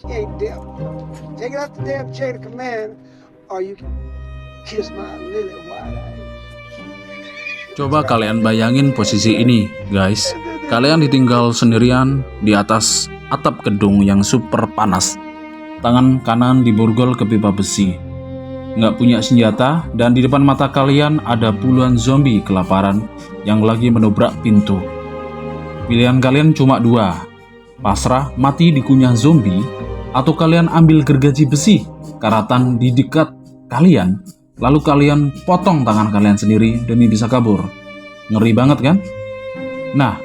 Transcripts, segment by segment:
ain't deaf. Take it out the damn chain of command, or you can kiss my lily white eyes. Coba kalian bayangin posisi ini, guys. Kalian ditinggal sendirian di atas atap gedung yang super panas. Tangan kanan diborgol ke pipa besi. Nggak punya senjata, dan di depan mata kalian ada puluhan zombie kelaparan yang lagi menobrak pintu. Pilihan kalian cuma dua. Pasrah mati dikunyah zombie, atau kalian ambil gergaji besi karatan di dekat kalian, lalu kalian potong tangan kalian sendiri demi bisa kabur. Ngeri banget kan? Nah,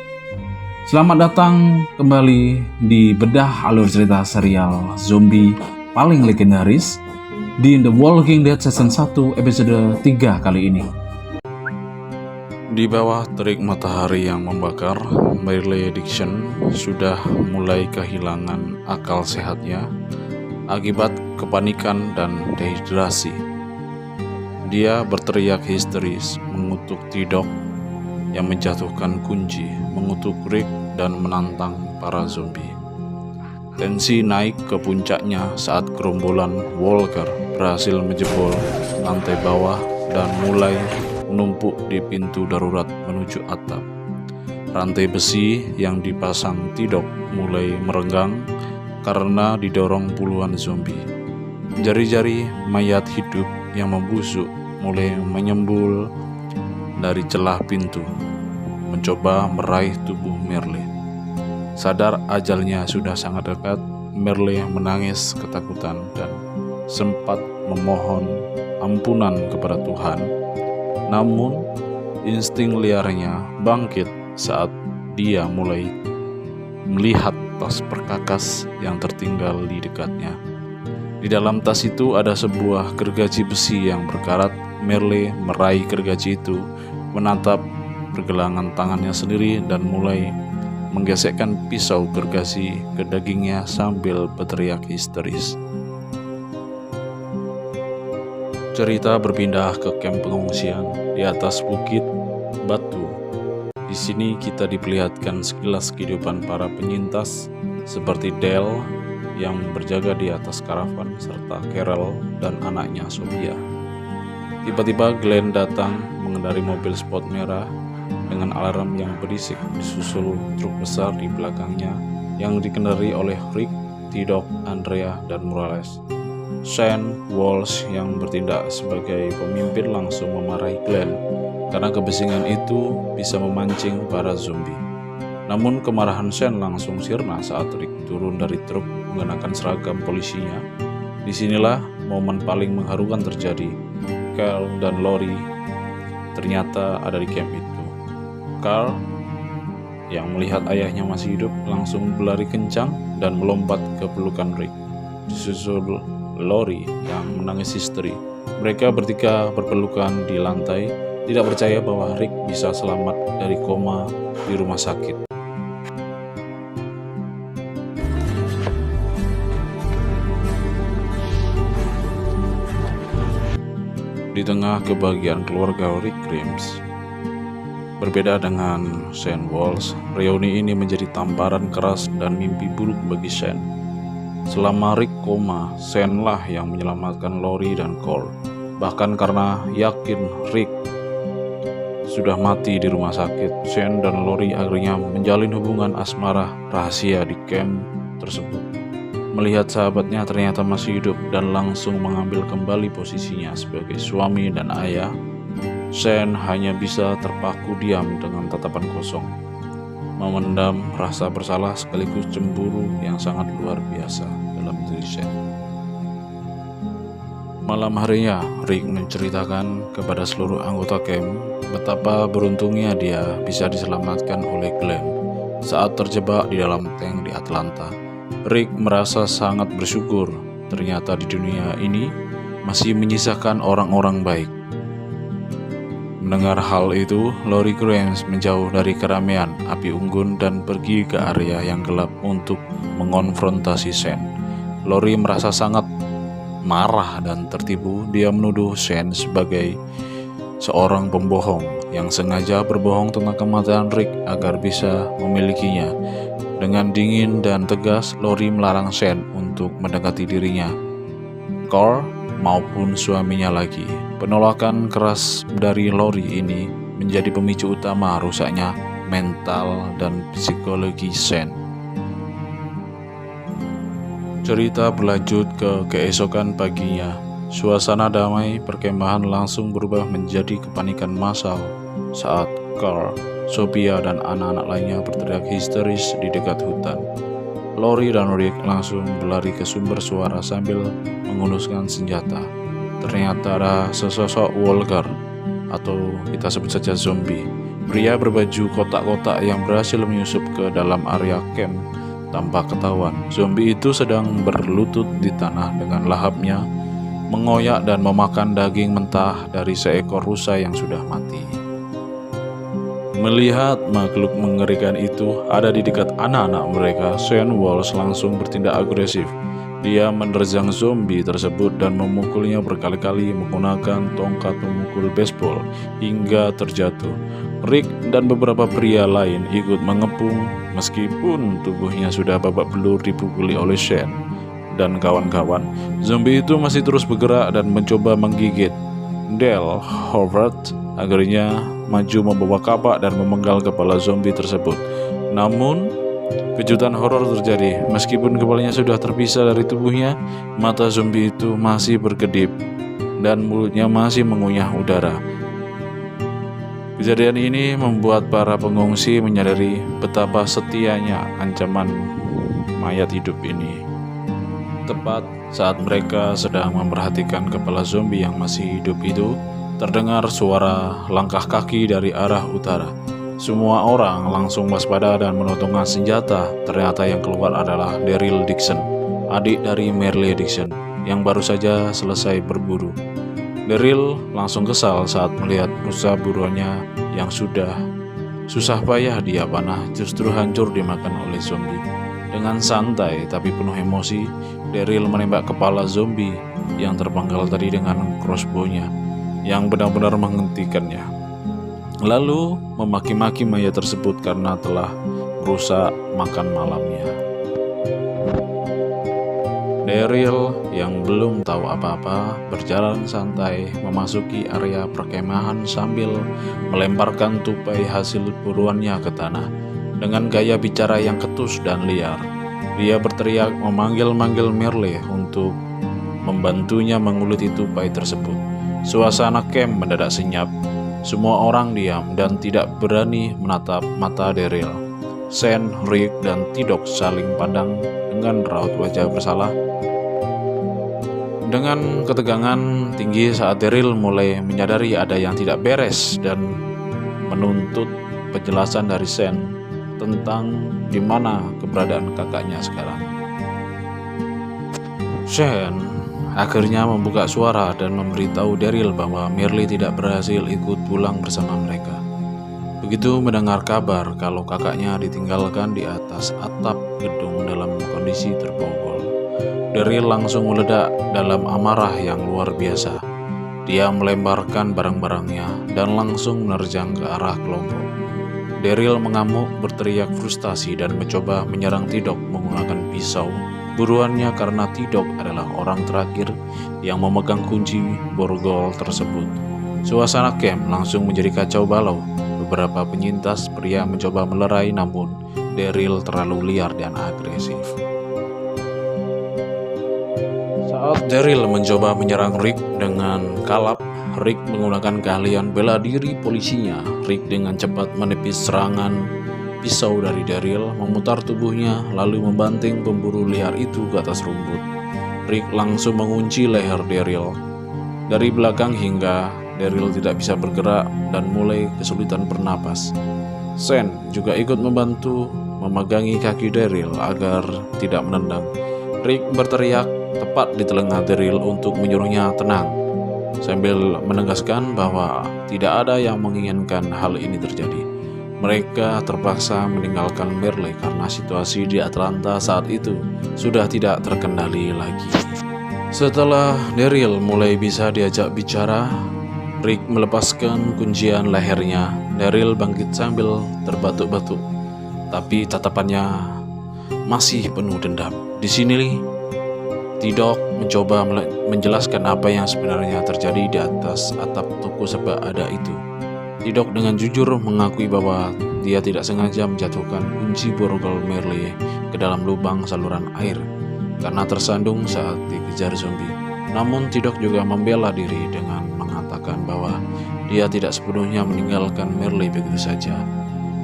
selamat datang kembali di bedah alur cerita serial zombie paling legendaris di The Walking Dead Season 1 episode 3 kali ini. Di bawah terik matahari yang membakar, Marley Dixon sudah mulai kehilangan akal sehatnya akibat kepanikan dan dehidrasi. Dia berteriak histeris, mengutuk T-Dog yang menjatuhkan kunci, mengutuk Rick dan menantang para zombie. Tensi naik ke puncaknya saat gerombolan Walker berhasil menjebol lantai bawah dan mulai menumpuk di pintu darurat menuju atap. Rantai besi yang dipasang T-Dog mulai merenggang karena didorong puluhan zombie. Jari-jari mayat hidup yang membusuk mulai menyembul dari celah pintu, mencoba meraih tubuh Marley. Sadar ajalnya sudah sangat dekat, Marley menangis ketakutan dan sempat memohon ampunan kepada Tuhan. Namun, insting liarnya bangkit saat dia mulai melihat tas perkakas yang tertinggal di dekatnya. Di dalam tas itu ada sebuah gergaji besi yang berkarat. Marley meraih gergaji itu, menatap pergelangan tangannya sendiri dan mulai menggesekkan pisau gergaji ke dagingnya sambil berteriak histeris. Cerita berpindah ke kamp pengungsian di atas bukit batu. Di sini kita diperlihatkan sekilas kehidupan para penyintas seperti Dale yang berjaga di atas karavan serta Carol dan anaknya Sophia. Tiba-tiba Glenn datang mengendarai mobil sport merah dengan alarm yang berisik, disusul truk besar di belakangnya yang dikendarai oleh Rick, T-Dog, Andrea, dan Morales. Shane Walsh yang bertindak sebagai pemimpin langsung memarahi Glenn karena kebisingan itu bisa memancing para zombie. Namun kemarahan Shane langsung sirna saat Rick turun dari truk mengenakan seragam polisinya. Disinilah momen paling mengharukan terjadi. Carl dan Lori ternyata ada di camp itu. Carl yang melihat ayahnya masih hidup langsung berlari kencang dan melompat ke pelukan Rick. Disusul Lori yang menangis histeri. Mereka bertiga berpelukan di lantai, tidak percaya bahwa Rick bisa selamat dari koma di rumah sakit. Di tengah kebahagiaan keluarga Rick Grimes, berbeda dengan Shane Walsh, reuni ini menjadi tamparan keras dan mimpi buruk bagi Shane. Selama Rick koma, Shane lah yang menyelamatkan Lori dan Cole. Bahkan karena yakin Rick sudah mati di rumah sakit, Shane dan Lori akhirnya menjalin hubungan asmara rahasia di camp tersebut. Melihat sahabatnya ternyata masih hidup dan langsung mengambil kembali posisinya sebagai suami dan ayah, Shane hanya bisa terpaku diam dengan tatapan kosong, memendam rasa bersalah sekaligus cemburu yang sangat luar biasa dalam diri Shane. Malam harinya, Rick menceritakan kepada seluruh anggota camp betapa beruntungnya dia bisa diselamatkan oleh Glenn saat terjebak di dalam tank di Atlanta. Rick merasa sangat bersyukur, ternyata di dunia ini masih menyisakan orang-orang baik. Mendengar hal itu, Lori Grimes menjauh dari keramaian api unggun dan pergi ke area yang gelap untuk mengonfrontasi Shane. Lori merasa sangat marah dan tertipu. Dia menuduh Shane sebagai seorang pembohong yang sengaja berbohong tentang kematian Rick agar bisa memilikinya. Dengan dingin dan tegas, Lori melarang Shane untuk mendekati dirinya, Carl maupun suaminya lagi. Penolakan keras dari Lori ini menjadi pemicu utama rusaknya mental dan psikologi Shane. Cerita berlanjut ke keesokan paginya. Suasana damai perkemahan langsung berubah menjadi kepanikan massal saat Carl, Sophia, dan anak-anak lainnya berteriak histeris di dekat hutan. Lori dan Rick langsung berlari ke sumber suara sambil menghunuskan senjata. Ternyata ada sesosok Walker, atau kita sebut saja zombie, pria berbaju kotak-kotak yang berhasil menyusup ke dalam area camp tanpa ketahuan. Zombie itu sedang berlutut di tanah dengan lahapnya, mengoyak dan memakan daging mentah dari seekor rusa yang sudah mati. Melihat makhluk mengerikan itu ada di dekat anak-anak mereka, Shane Walsh langsung bertindak agresif. Dia menerjang zombie tersebut dan memukulnya berkali-kali menggunakan tongkat pemukul baseball hingga terjatuh. Rick dan beberapa pria lain ikut mengepung meskipun tubuhnya sudah babak belur dipukuli oleh Shane dan kawan-kawan. Zombie itu masih terus bergerak dan mencoba menggigit. Dale Howard akhirnya maju membawa kapak dan memenggal kepala zombie tersebut. Namun kejutan horor terjadi. Meskipun kepalanya sudah terpisah dari tubuhnya, mata zombie itu masih berkedip dan mulutnya masih mengunyah udara. Kejadian ini membuat para pengungsi menyadari betapa setianya ancaman mayat hidup ini. Tepat saat mereka sedang memperhatikan kepala zombie yang masih hidup itu, terdengar suara langkah kaki dari arah utara. Semua orang langsung waspada dan menotongkan senjata. Ternyata yang keluar adalah Daryl Dixon, adik dari Merle Dixon, yang baru saja selesai berburu. Daryl langsung kesal saat melihat rusa buruannya yang sudah susah payah dia panah justru hancur dimakan oleh zombie. Dengan santai tapi penuh emosi, Daryl menembak kepala zombie yang terpenggal tadi dengan crossbow-nya yang benar-benar menghentikannya. Lalu memaki-maki mayat tersebut karena telah merusak makan malamnya. Daryl yang belum tahu apa-apa berjalan santai memasuki area perkemahan sambil melemparkan tupai hasil buruannya ke tanah. Dengan gaya bicara yang ketus dan liar, dia berteriak memanggil-manggil Merle untuk membantunya menguliti tupai tersebut. Suasana camp mendadak senyap. Semua orang diam dan tidak berani menatap mata Daryl. Shane, Rick, dan Tidok saling pandang dengan raut wajah bersalah. Dengan ketegangan tinggi saat Daryl mulai menyadari ada yang tidak beres dan menuntut penjelasan dari Shane tentang di mana keberadaan kakaknya sekarang. Shane akhirnya membuka suara dan memberitahu Daryl bahwa Merle tidak berhasil ikut pulang bersama mereka. Begitu mendengar kabar kalau kakaknya ditinggalkan di atas atap gedung dalam kondisi terpukul, Daryl langsung meledak dalam amarah yang luar biasa. Dia melemparkan barang-barangnya dan langsung menerjang ke arah kelompok. Daryl mengamuk, berteriak frustasi dan mencoba menyerang Tidok menggunakan pisau buruannya karena Tidok adalah orang terakhir yang memegang kunci borgol tersebut. Suasana camp langsung menjadi kacau balau. Beberapa penyintas pria mencoba melerai namun Daryl terlalu liar dan agresif. Saat Daryl mencoba menyerang Rick dengan kalap, Rick menggunakan keahlian bela diri polisinya. Rick dengan cepat menepis serangan pisau dari Daryl, memutar tubuhnya lalu membanting pemburu liar itu ke atas rumput. Rick langsung mengunci leher Daryl dari belakang hingga Daryl tidak bisa bergerak dan mulai kesulitan bernapas. Shane juga ikut membantu memegangi kaki Daryl agar tidak menendang. Rick berteriak tepat di telinga Daryl untuk menyuruhnya tenang, sambil menegaskan bahwa tidak ada yang menginginkan hal ini terjadi. Mereka terpaksa meninggalkan Merle karena situasi di Atlanta saat itu sudah tidak terkendali lagi. Setelah Daryl mulai bisa diajak bicara, Rick melepaskan kuncian lehernya. Daryl bangkit sambil terbatuk-batuk, tapi tatapannya masih penuh dendam. Di sini T-Dog mencoba menjelaskan apa yang sebenarnya terjadi di atas atap toko serba ada itu. T-Dog dengan jujur mengakui bahwa dia tidak sengaja menjatuhkan kunci borgol Merle ke dalam lubang saluran air karena tersandung saat dikejar zombie. Namun T-Dog juga membela diri dengan mengatakan bahwa dia tidak sepenuhnya meninggalkan Merle begitu saja.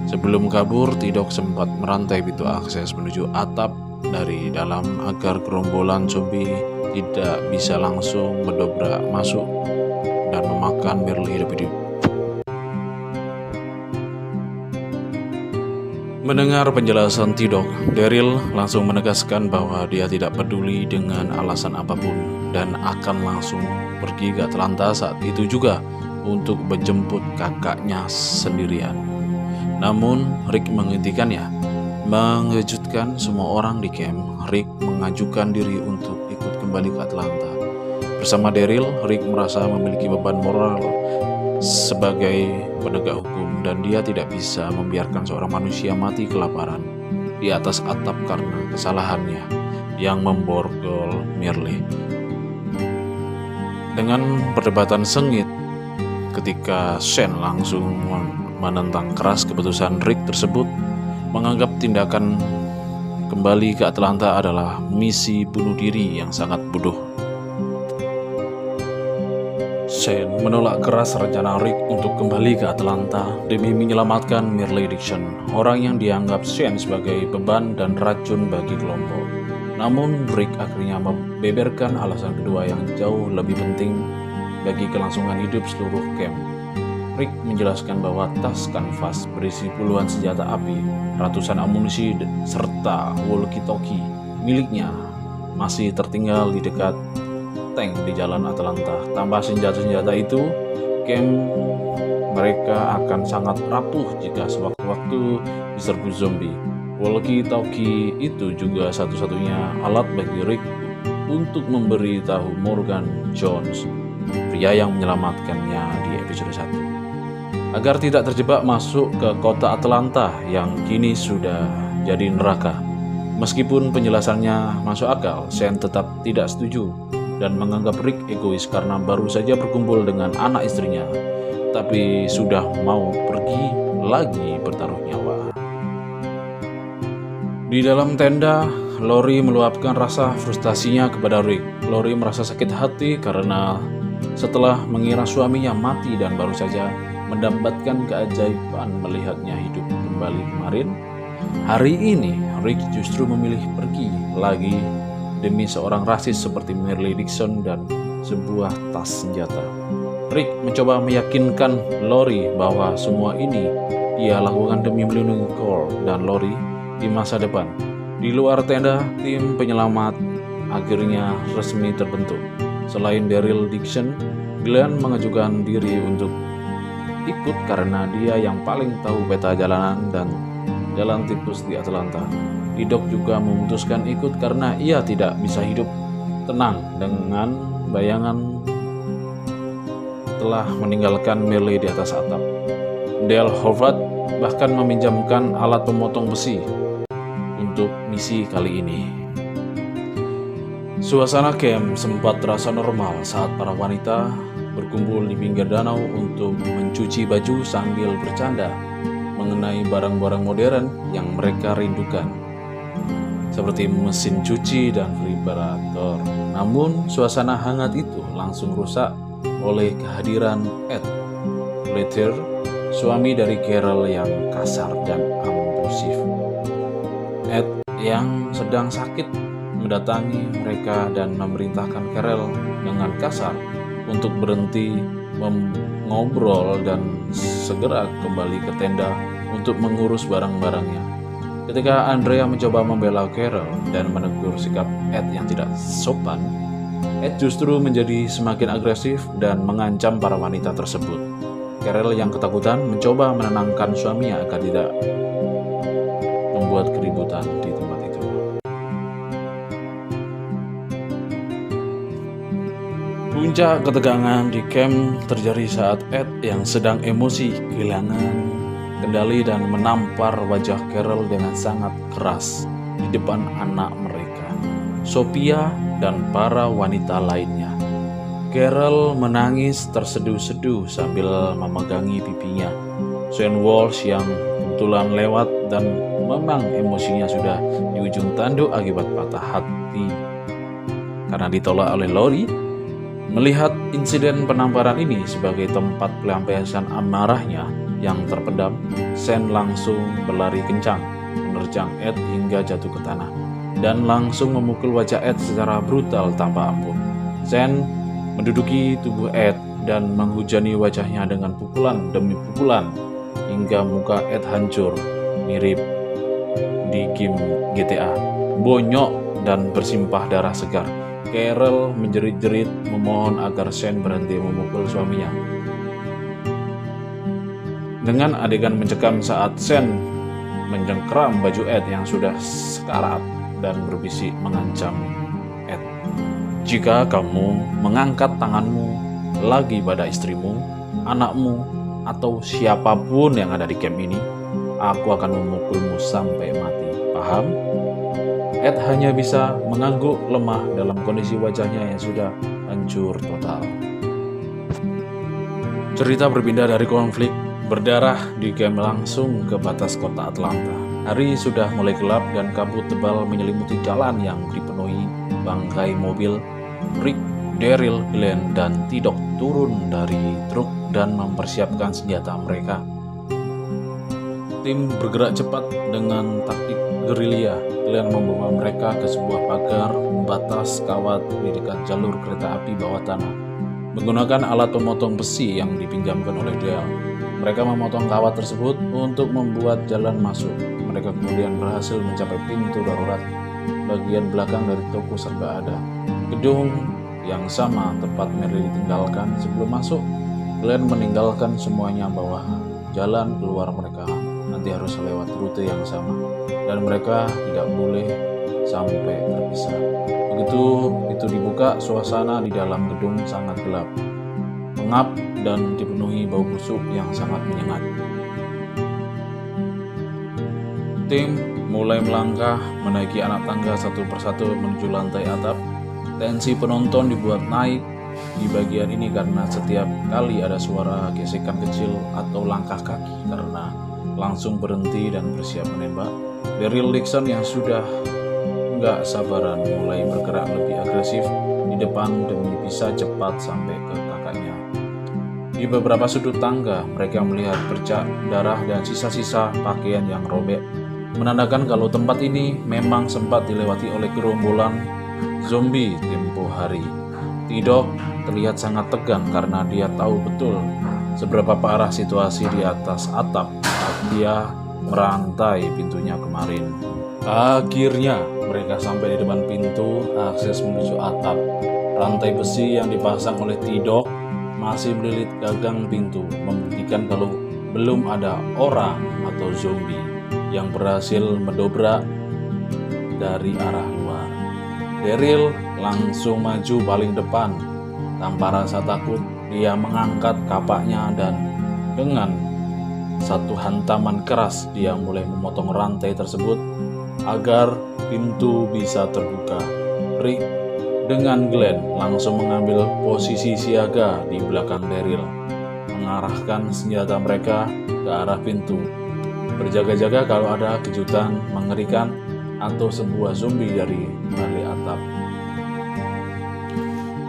Sebelum kabur, T-Dog sempat merantai pintu akses menuju atap dari dalam agar gerombolan zombie tidak bisa langsung mendobrak masuk dan memakan Merle hidup-hidup. Mendengar penjelasan T-Dog, Daryl langsung menegaskan bahwa dia tidak peduli dengan alasan apapun dan akan langsung pergi ke Atlanta saat itu juga untuk menjemput kakaknya sendirian. Namun Rick menghentikannya. Mengejutkan semua orang di camp, Rick mengajukan diri untuk ikut kembali ke Atlanta. Bersama Daryl, Rick merasa memiliki beban moral sebagai penegak hukum dan dia tidak bisa membiarkan seorang manusia mati kelaparan di atas atap karena kesalahannya yang memborgol Merle. Dengan perdebatan sengit, ketika Shane langsung menentang keras keputusan Rick tersebut, menganggap tindakan kembali ke Atlanta adalah misi bunuh diri yang sangat bodoh. Shane menolak keras rencana Rick untuk kembali ke Atlanta demi menyelamatkan Merle Dixon, orang yang dianggap Shane sebagai beban dan racun bagi kelompok. Namun Rick akhirnya membeberkan alasan kedua yang jauh lebih penting bagi kelangsungan hidup seluruh camp. Rick menjelaskan bahwa tas kanvas berisi puluhan senjata api, ratusan amunisi, serta walkie-talkie miliknya masih tertinggal di dekat tank di jalan Atlanta. Tanpa senjata-senjata itu, camp mereka akan sangat rapuh jika sewaktu-waktu diserbu zombie. Walkie-talkie itu juga satu-satunya alat bagi Rick untuk memberitahu Morgan Jones, pria yang menyelamatkannya di episode 1. Agar tidak terjebak masuk ke kota Atlanta yang kini sudah jadi neraka. Meskipun penjelasannya masuk akal, Shane tetap tidak setuju dan menganggap Rick egois karena baru saja berkumpul dengan anak istrinya, tapi sudah mau pergi lagi bertaruh nyawa. Di dalam tenda, Lori meluapkan rasa frustasinya kepada Rick. Lori merasa sakit hati karena setelah mengira suaminya mati dan baru saja mendapatkan keajaiban melihatnya hidup kembali kemarin, hari ini Rick justru memilih pergi lagi demi seorang rasis seperti Merle Dixon dan sebuah tas senjata. Rick mencoba meyakinkan Lori bahwa semua ini dia lakukan demi melindungi Cole dan Lori di masa depan. Di luar tenda, tim penyelamat akhirnya resmi terbentuk. Selain Daryl Dixon, Glenn mengajukan diri untuk ikut karena dia yang paling tahu peta jalanan dan jalan tikus di Atlanta. T-Dog juga memutuskan ikut karena ia tidak bisa hidup tenang dengan bayangan telah meninggalkan Merle di atas atap. Dale Horvath bahkan meminjamkan alat pemotong besi untuk misi kali ini. Suasana camp sempat terasa normal saat para wanita berkumpul di pinggir danau untuk mencuci baju sambil bercanda mengenai barang-barang modern yang mereka rindukan, seperti mesin cuci dan vibrator. Namun, suasana hangat itu langsung rusak oleh kehadiran Ed Leiter, suami dari Carol yang kasar dan abusive. Ed yang sedang sakit mendatangi mereka dan memerintahkan Carol dengan kasar untuk berhenti mengobrol dan segera kembali ke tenda untuk mengurus barang-barangnya. Ketika Andrea mencoba membela Carol dan menegur sikap Ed yang tidak sopan, Ed justru menjadi semakin agresif dan mengancam para wanita tersebut. Carol yang ketakutan mencoba menenangkan suaminya agar tidak membuat keributan di tempat itu. Puncak ketegangan di camp terjadi saat Ed yang sedang emosi kehilangan kendali dan menampar wajah Carol dengan sangat keras. depan anak mereka, Sophia dan para wanita lainnya. Carol menangis terseduh-seduh sambil memegangi pipinya. Shane Walsh yang kebetulan lewat dan memang emosinya sudah di ujung tanduk akibat patah hati karena ditolak oleh Lori, melihat insiden penamparan ini sebagai tempat pelampiasan amarahnya yang terpendam, Shane langsung berlari kencang, menerjang Ed hingga jatuh ke tanah, dan langsung memukul wajah Ed secara brutal tanpa ampun. Shane menduduki tubuh Ed dan menghujani wajahnya dengan pukulan demi pukulan hingga muka Ed hancur mirip di game GTA, bonyok dan bersimpah darah segar. Carol menjerit-jerit memohon agar Shane berhenti memukul suaminya. Dengan adegan mencekam saat Shane mencengkeram baju Ed yang sudah sekarat dan berbisik mengancam Ed, "Jika kamu mengangkat tanganmu lagi pada istrimu, anakmu, atau siapapun yang ada di camp ini, aku akan memukulmu sampai mati. Paham?" Ed hanya bisa mengangguk lemah dalam kondisi wajahnya yang sudah hancur total. Cerita berpindah dari konflik berdarah di camp langsung ke batas kota Atlanta. Hari sudah mulai gelap dan kabut tebal menyelimuti jalan yang dipenuhi bangkai mobil. Rick, Daryl, Glenn, dan Tidok turun dari truk dan mempersiapkan senjata mereka. Tim bergerak cepat dengan taktik gerilya. Glenn membawa mereka ke sebuah pagar pembatas kawat di dekat jalur kereta api bawah tanah. Menggunakan alat pemotong besi yang dipinjamkan oleh Dale, mereka memotong kawat tersebut untuk membuat jalan masuk. Mereka kemudian berhasil mencapai pintu darurat bagian belakang dari toko serba ada. Gedung yang sama tempat Merle ditinggalkan sebelum masuk. Glenn meninggalkan semuanya bahwa jalan keluar mereka nanti harus lewat rute yang sama dan mereka tidak boleh sampai terpisah. Begitu itu dibuka, suasana di dalam gedung sangat gelap, pengap, dan dipenuhi bau busuk yang sangat menyengat. Tim mulai melangkah menaiki anak tangga satu persatu menuju lantai atap. Tensi penonton dibuat naik di bagian ini karena setiap kali ada suara gesekan kecil atau langkah kaki karena langsung berhenti dan bersiap menembak. Daryl Dixon yang sudah nggak sabaran mulai bergerak lebih agresif di depan demi bisa cepat sampai ke kakaknya. Di beberapa sudut tangga mereka melihat bercak darah dan sisa-sisa pakaian yang robek, menandakan kalau tempat ini memang sempat dilewati oleh gerombolan zombie tempo hari. Tidok terlihat sangat tegang karena dia tahu betul seberapa parah situasi di atas atap saat dia merantai pintunya kemarin. Akhirnya mereka sampai di depan pintu akses menuju atap. Rantai besi yang dipasang oleh Tidok masih melilit gagang pintu, membuktikan kalau belum ada orang atau zombie yang berhasil mendobrak dari arah luar. Daryl langsung maju paling depan. Tanpa rasa takut, dia mengangkat kapaknya dan dengan satu hantaman keras dia mulai memotong rantai tersebut agar pintu bisa terbuka. Rick dengan Glenn langsung mengambil posisi siaga di belakang Daryl, mengarahkan senjata mereka ke arah pintu, berjaga-jaga kalau ada kejutan mengerikan atau sebuah zombie dari balik atap.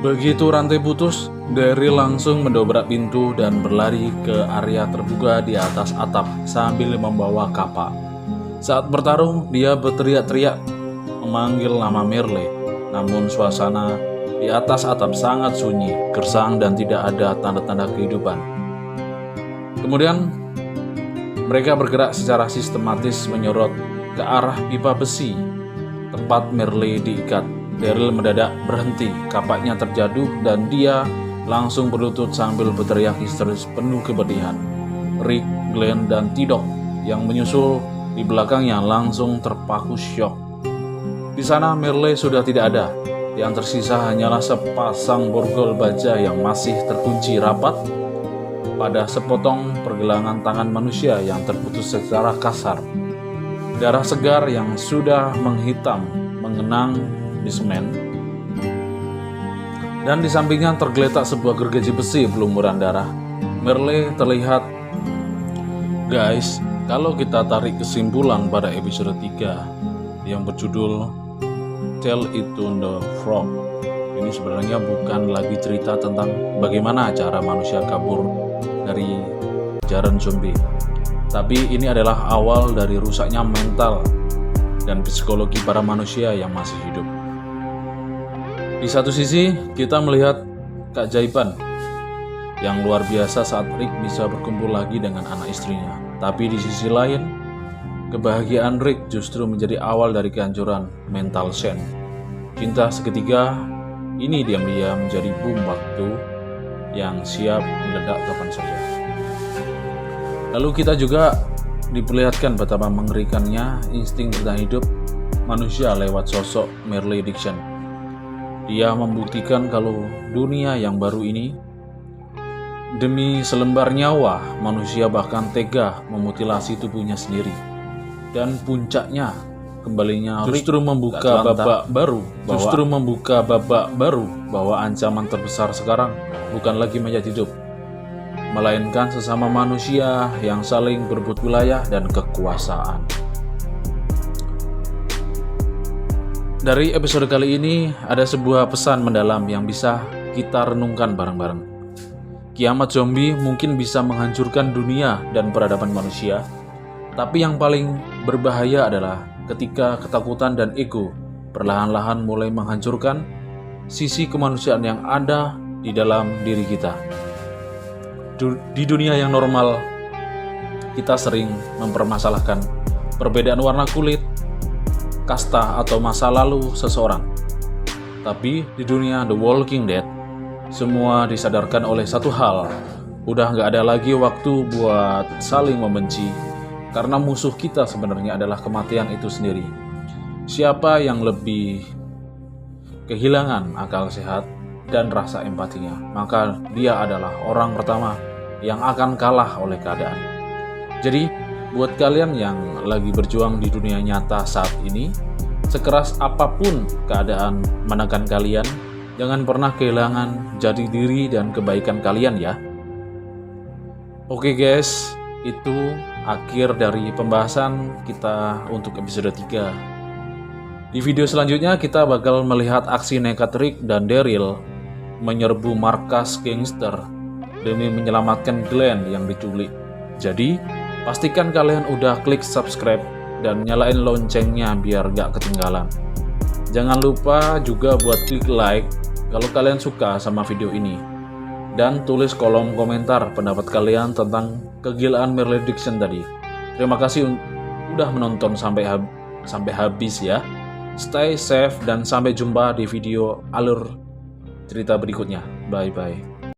Begitu rantai putus, Daryl langsung mendobrak pintu dan berlari ke area terbuka di atas atap sambil membawa kapak. Saat bertarung, dia berteriak-teriak memanggil nama Merle, namun suasana di atas atap sangat sunyi, gersang, dan tidak ada tanda-tanda kehidupan. Kemudian, mereka bergerak secara sistematis menyorot ke arah pipa besi tempat Merle diikat. Daryl mendadak berhenti, kapaknya terjatuh dan dia langsung berlutut sambil berteriak histeris penuh kepedihan. Rick, Glenn, dan Tidok yang menyusul di belakangnya langsung terpaku syok. Di sana Merle sudah tidak ada. Yang tersisa hanyalah sepasang borgol baja yang masih terkunci rapat pada sepotong pergelangan tangan manusia yang terputus secara kasar. darah segar yang sudah menghitam mengenang di semen. Dan di sampingnya tergeletak sebuah gergaji besi berlumuran darah. Merle terlihat. Guys, kalau kita tarik kesimpulan pada episode 3 yang berjudul Tale It to the Frog, ini sebenarnya bukan lagi cerita tentang bagaimana cara manusia kabur dari jaran zombie, tapi ini adalah awal dari rusaknya mental dan psikologi para manusia yang masih hidup. Di satu sisi, kita melihat keajaiban yang luar biasa saat Rick bisa berkumpul lagi dengan anak istrinya. Tapi di sisi lain, kebahagiaan Rick justru menjadi awal dari kehancuran mental Shane. Cinta segitiga ini diam-diam menjadi bom waktu yang siap meledak kapan saja. Lalu kita juga diperlihatkan betapa mengerikannya insting bertahan hidup manusia lewat sosok Merle Dixon. Dia membuktikan kalau dunia yang baru ini, demi selembar nyawa, manusia bahkan tega memutilasi tubuhnya sendiri. Dan puncaknya, kembalinya justru membuka babak baru bahwa ancaman terbesar sekarang bukan lagi mayat hidup, melainkan sesama manusia yang saling berebut wilayah dan kekuasaan. Dari episode kali ini ada sebuah pesan mendalam yang bisa kita renungkan bareng-bareng. Kiamat zombie mungkin bisa menghancurkan dunia dan peradaban manusia, tapi yang paling berbahaya adalah ketika ketakutan dan ego perlahan-lahan mulai menghancurkan sisi kemanusiaan yang ada di dalam diri kita. Di dunia yang normal, kita sering mempermasalahkan perbedaan warna kulit, kasta, atau masa lalu seseorang. Tapi di dunia The Walking Dead, semua disadarkan oleh satu hal, udah gak ada lagi waktu buat saling membenci, karena musuh kita sebenarnya adalah kematian itu sendiri. Siapa yang lebih kehilangan akal sehat dan rasa empatinya, maka dia adalah orang pertama yang akan kalah oleh keadaan. Jadi, buat kalian yang lagi berjuang di dunia nyata saat ini, sekeras apapun keadaan menekan kalian, jangan pernah kehilangan jati diri dan kebaikan kalian ya. Oke guys, itu akhir dari pembahasan kita untuk episode 3. Di video selanjutnya kita bakal melihat aksi nekat Rick dan Daryl menyerbu markas gangster demi menyelamatkan Glenn yang diculik. Jadi, pastikan kalian udah klik subscribe dan nyalain loncengnya biar gak ketinggalan. Jangan lupa juga buat klik like kalau kalian suka sama video ini. Dan tulis kolom komentar pendapat kalian tentang kegilaan Merle Dixon tadi. Terima kasih udah menonton sampai habis ya. Stay safe dan sampai jumpa di video alur cerita berikutnya. Bye-bye.